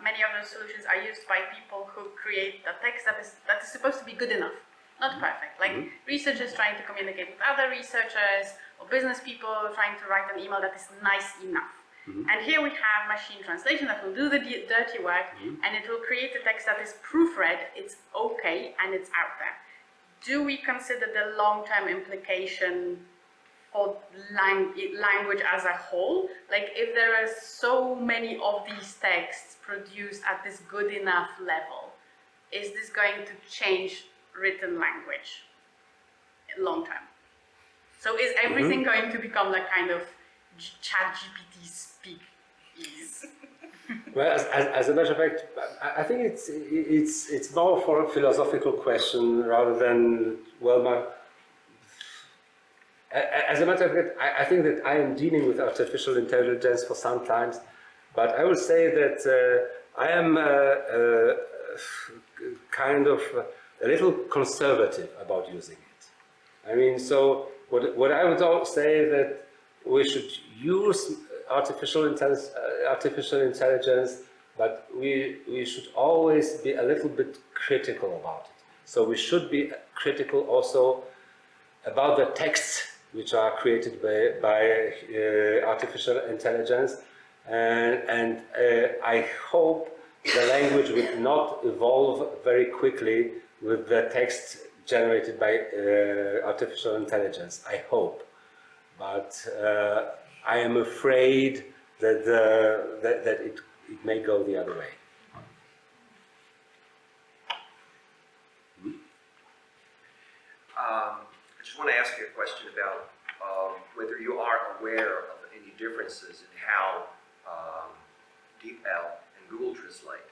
many of those solutions are used by people who create a text that is supposed to be good enough, not perfect. Like researchers trying to communicate with other researchers, or business people trying to write an email that is nice enough. And here we have machine translation that will do the dirty work, and it will create a text that is proofread, it's okay, and it's out there. Do we consider the long-term implication for language as a whole? Like, if there are so many of these texts produced at this good enough level, is this going to change written language long term? So is everything going to become like kind of ChatGPT speak is? Well, as a matter of fact, I think it's more for a philosophical question rather than, well, as a matter of fact, I think that I am dealing with artificial intelligence for some times, but I will say that I am kind of a little conservative about using it. I mean, so what I would say is that we should use artificial intelligence, but we should always be a little bit critical about it. So we should be critical also about the texts which are created by artificial intelligence, and I hope the language will not evolve very quickly with the text generated by artificial intelligence. I hope, but I am afraid that that it may go the other way. I just want to ask you a question about whether you are aware of any differences in how DeepL and Google Translate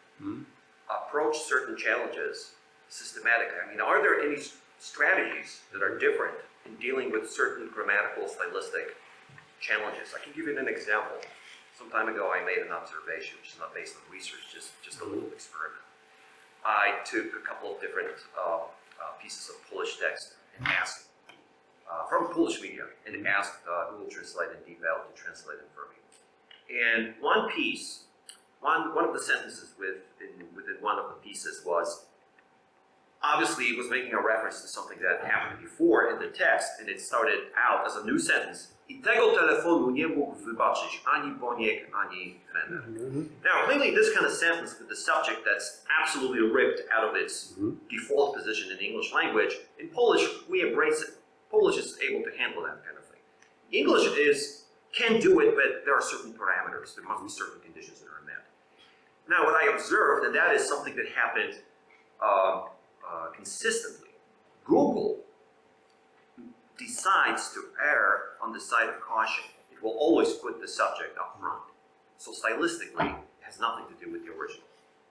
approach certain challenges systematically. I mean, are there any strategies that are different in dealing with certain grammatical, stylistic challenges? I can give you an example. Some time ago, I made an observation, which is not based on research, just a little experiment. I took a couple of different pieces of Polish text and asked, from Polish media, and asked Google Translate and DeepL to translate them for me. And one piece, one of the sentences within one of the pieces was, obviously it was making a reference to something that happened before in the text, and it started out as a new sentence. I tego telefonu nie mógł wybaczyć ani Boniek, ani trener. Now, clearly this kind of sentence with the subject that's absolutely ripped out of its default position in the English language, in Polish, we embrace it. Polish is able to handle that kind of thing. English can do it, but there are certain parameters. There must be certain conditions that are met. Now, what I observed, and that is something that happened consistently, Google decides to err on the side of caution. It will always put the subject up front. So stylistically, it has nothing to do with the original.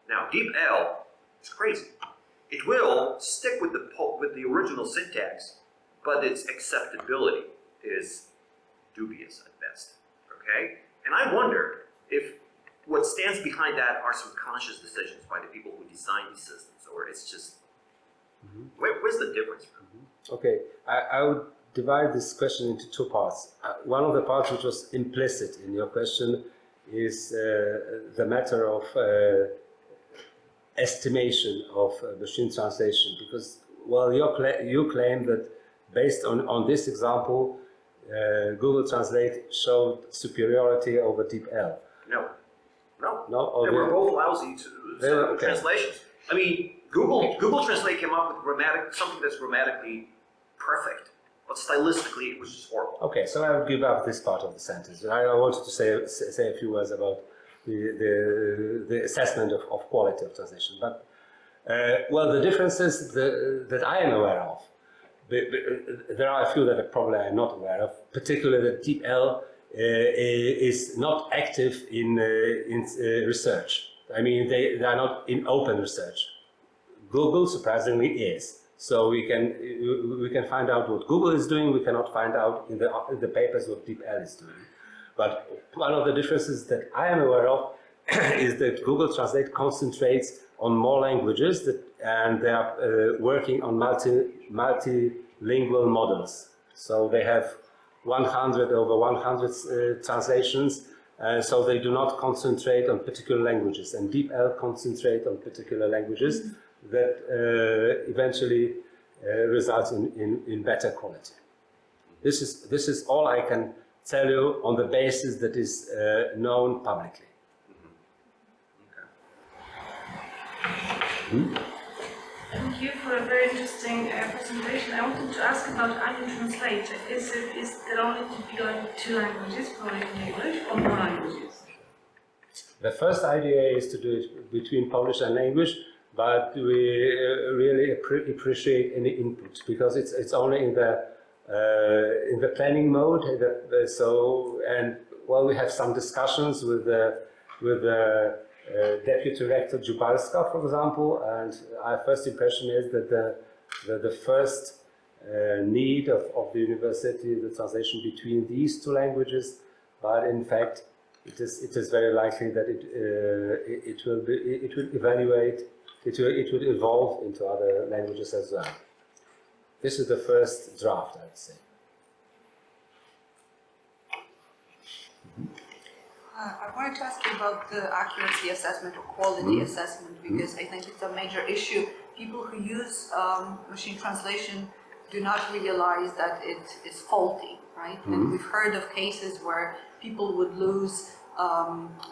Now, DeepL is crazy. It will stick with the original syntax, but its acceptability is dubious at best. Okay? And I wonder if what stands behind that are some conscious decisions by the people who design these systems, or it's just where's the difference from? Okay, I would divide this question into two parts. One of the parts which was implicit in your question is the matter of estimation of machine translation, because, well, you claim that based on this example, Google Translate showed superiority over DeepL. No. No? They were both lousy translations. I mean, Google Translate came up with something that's grammatically perfect, but stylistically it was just horrible. Okay, so I will give up this part of the sentence. I wanted to say a few words about the assessment of quality of translation. But, well, the differences that I am aware of, there are a few that probably I am not aware of, particularly that DeepL is not active in research. I mean, they are not in open research. Google, surprisingly, is. So we can find out what Google is doing. We cannot find out in the papers what DeepL is doing. But one of the differences that I am aware of is that Google Translate concentrates on more languages, and they are working on multilingual models. So they have over 100 translations. So they do not concentrate on particular languages, and DeepL concentrate on particular languages that eventually results in better quality. This is all I can tell you on the basis that is known publicly. Thank you for a very interesting presentation. I wanted to ask about translator. Is there only to be going 2 languages, Polish and English, or more languages? The first idea is to do it between Polish and English, but we really appreciate any input, because it's only in the planning mode. We have some discussions with the Deputy Rector Dziubalska, for example, and our first impression is that the first need of the university, the translation between these two languages, but in fact, it is very likely that it will evolve into other languages as well. This is the first draft, I would say. I wanted to ask you about the accuracy assessment or quality assessment, because I think it's a major issue. People who use machine translation do not realize that it is faulty, right? And we've heard of cases where people would lose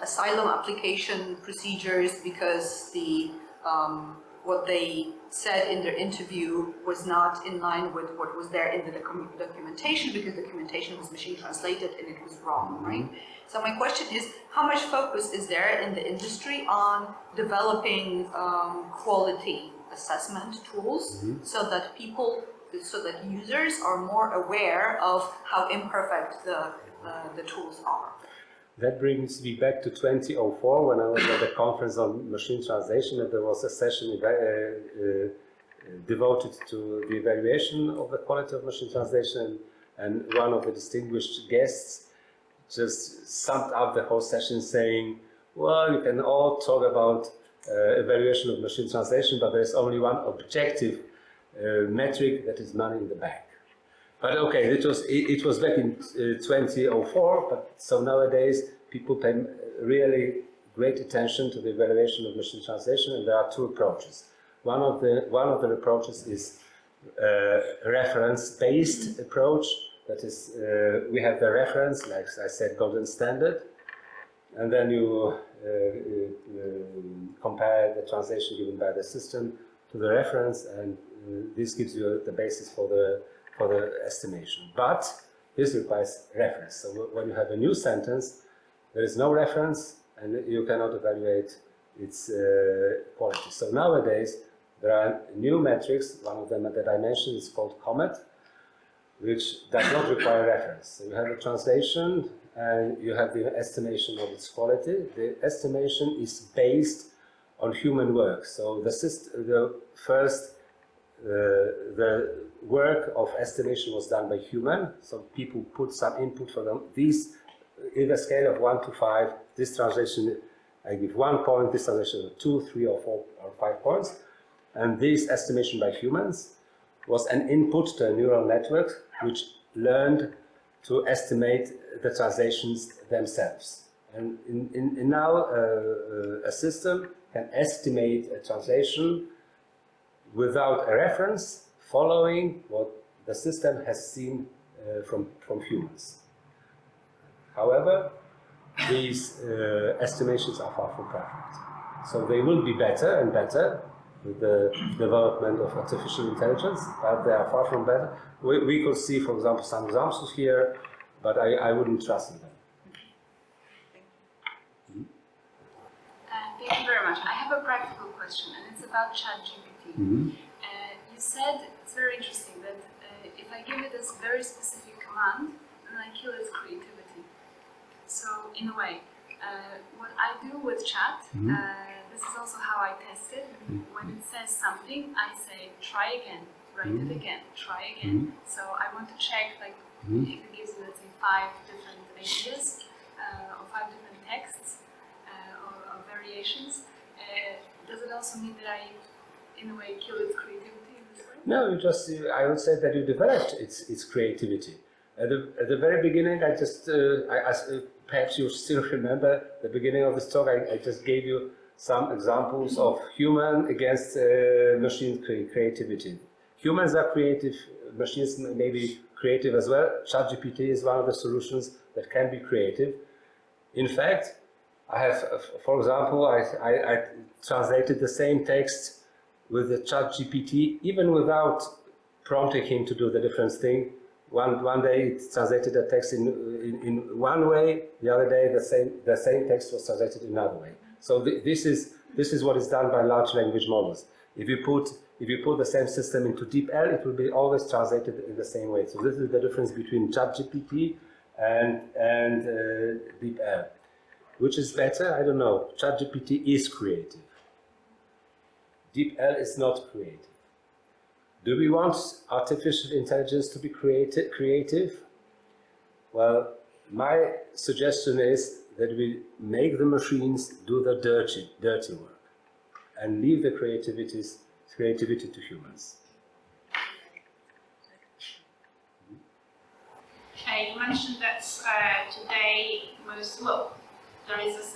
asylum application procedures because what they said in their interview was not in line with what was there in the documentation, because the documentation was machine translated and it was wrong, right? So my question is, how much focus is there in the industry on developing quality assessment tools so that users are more aware of how imperfect the tools are? That brings me back to 2004 when I was at the conference on machine translation, and there was a session devoted to the evaluation of the quality of machine translation, and one of the distinguished guests just summed up the whole session saying, well, you can all talk about evaluation of machine translation, but there's only one objective metric, that is money in the bank. But okay, it was back in 2004, but so nowadays people pay really great attention to the evaluation of machine translation, and there are two approaches. One of the approaches is a reference-based approach. That is, we have the reference, like I said, golden standard, and then you compare the translation given by the system to the reference, and this gives you the basis for the estimation. But this requires reference. So when you have a new sentence, there is no reference, and you cannot evaluate its quality. So nowadays, there are new metrics. One of them that I mentioned is called COMET, which does not require reference. So you have a translation, and you have the estimation of its quality. The estimation is based on human work. So the work of estimation was done by human. So people put some input for them. These, in a scale of 1 to 5, this translation I give 1 point, this translation 2, 3, or 4, or 5 points. And this estimation by humans was an input to a neural network which learned to estimate the translations themselves. And now a system can estimate a translation without a reference, following what the system has seen from humans. However, these estimations are far from perfect. So they will be better and better with the development of artificial intelligence, but they are far from better. We could see, for example, some examples here, but I wouldn't trust in them. Thank you very much. I have a practical question, and it's about ChatGPT. You said, it's very interesting, that if I give it a very specific command, then I kill its creativity. So, in a way, what I do with chat, this is also how I test it. When it says something, I say, try again, write it again, try again. So I want to check, like, if it gives me, let's say, 5 different ideas, or 5 different texts, or variations, does it also mean that I, in a way, kill its creativity in this way? No, I would say that you developed its creativity. At the very beginning, perhaps you still remember the beginning of this talk, I just gave you some examples of human against machine creativity. Humans are creative, machines may be creative as well. ChatGPT is one of the solutions that can be creative. In fact, I have, for example, I translated the same text with the ChatGPT, even without prompting him to do the different thing. One day it translated the text in one way, the other day the same text was translated in another way. So this is what is done by large language models. If you put the same system into DeepL, it will be always translated in the same way. So this is the difference between ChatGPT and DeepL. Which is better? I don't know. ChatGPT is creative. DeepL is not creative. Do we want artificial intelligence to be creative? Well, my suggestion is that we make the machines do the dirty work and leave the creativity to humans. You mentioned that today there is this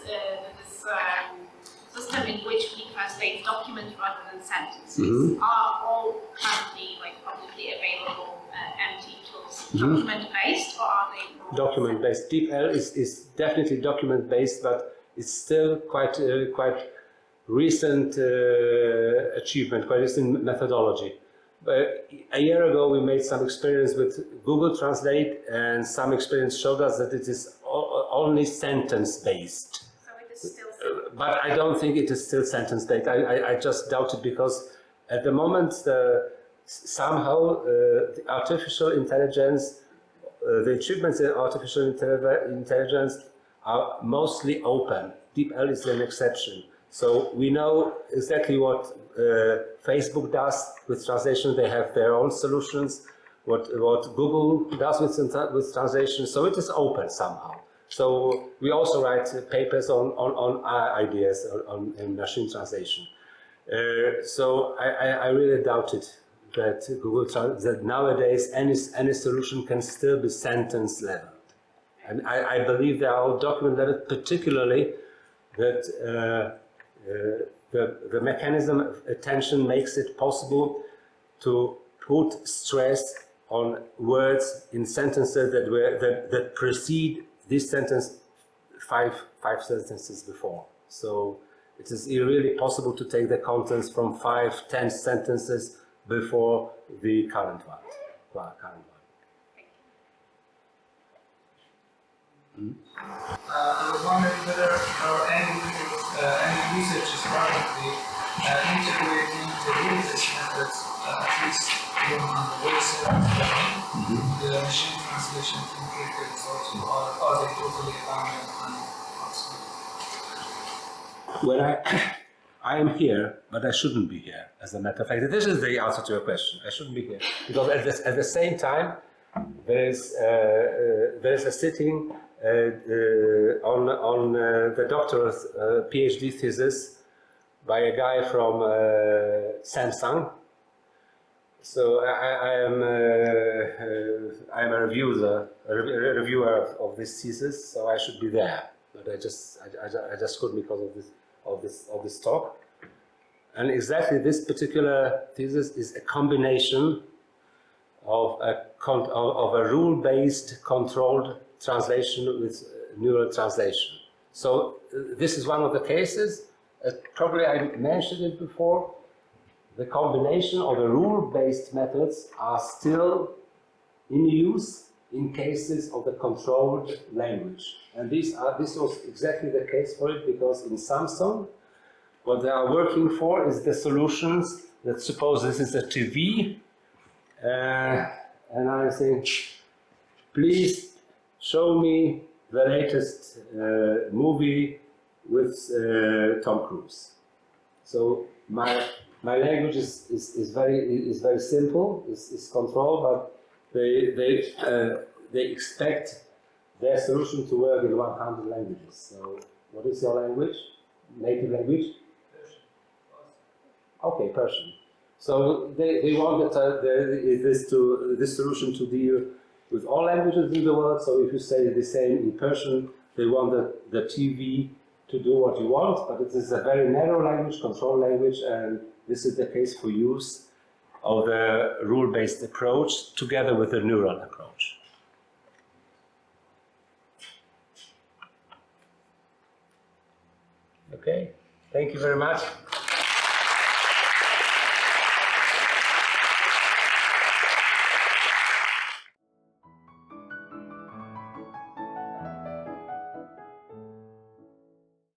system in which we translate documents rather than sentences. Are all currently publicly available empty tools document-based, or are they? Document-based. DeepL is definitely document-based, but it's still quite recent achievement, quite recent methodology. But a year ago, we made some experience with Google Translate, and some experience showed us that it is only sentence-based. So it is still. But I don't think it is still sentence-based. I just doubt it, because at the moment, somehow the artificial intelligence, the achievements in artificial intelligence are mostly open. DeepL is an exception. So we know exactly what Facebook does with translation. They have their own solutions. What Google does with translation. So it is open somehow. So we also write papers on ideas in machine translation. So I really doubt it that that nowadays any solution can still be sentence leveled. And I believe they are document leveled, particularly that the mechanism of attention makes it possible to put stress on words in sentences that precede this sentence five sentences before. So it is really possible to take the contents from 5-10 sentences before the current one. I was wondering whether any research is currently integrating the rules methods, at least on the very level, the machine translation capabilities also, or are they totally abandoned and obsolete? Well, I am here, but I shouldn't be here, as a matter of fact. This is the answer to your question. I shouldn't be here. Because at the same time, there is a sitting on the doctor's PhD thesis by a guy from Samsung. So I am a reviewer of this thesis, so I should be there. But I just couldn't because of this talk. And exactly this particular thesis is a combination of a rule-based controlled translation with neural translation. So this is one of the cases. Probably I mentioned it before. The combination of the rule-based methods are still in use in cases of the controlled language. And this was exactly the case for it, because in Samsung, what they are working for is the solutions that suppose this is a TV, and I think, please show me the latest movie with Tom Cruise. So my language is very simple, is controlled, but they expect their solution to work in 100 languages. So what is your language? Native language? Persian. Okay, Persian. So they want this solution to deal with all languages in the world. So if you say the same in Persian, they want the TV to do what you want, but it is a very narrow language, control language, and this is the case for use of the rule-based approach together with the neural approach. Okay, thank you very much.